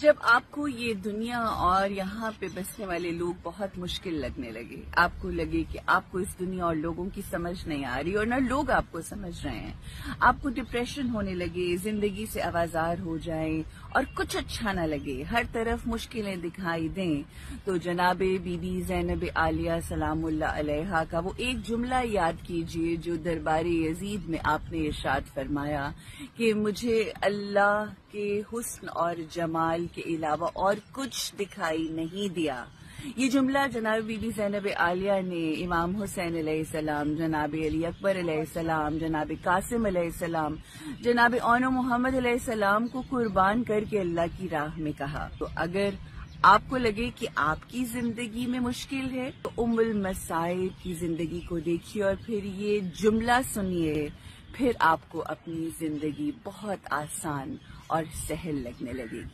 जब आपको ये दुनिया और यहाँ पे बसने वाले लोग बहुत मुश्किल लगने लगे, आपको लगे कि आपको इस दुनिया और लोगों की समझ नहीं आ रही और ना लोग आपको समझ रहे हैं, आपको डिप्रेशन होने लगे, जिंदगी से आवाजार हो जाएं और कुछ अच्छा ना लगे, हर तरफ मुश्किलें दिखाई दें, तो जनाबे बीबी ज़ैनब आलिया सलामुल्लाह अलैहा का वो एक जुमला याद कीजिए जो दरबारे यजीद में आपने इरशाद फरमाया कि मुझे अल्लाह के हुस्न और जमाल के अलावा और कुछ दिखाई नहीं दिया। ये जुमला जनाब बीबी ज़ैनब आलिया ने इमाम हुसैन अलैहिस्सलाम, जनाब अली अकबर अलैहिस्सलाम, जनाब कासिम अलैहिस्सलाम, जनाब औनो मोहम्मद अलैहिस्सलाम को कुर्बान करके अल्लाह की राह में कहा। तो अगर आपको लगे कि आपकी जिंदगी में मुश्किल है तो उम्मुल मसाइब की जिंदगी को देखिए और फिर ये जुमला सुनिए, फिर आपको अपनी जिंदगी बहुत आसान और सहल लगने लगेगी।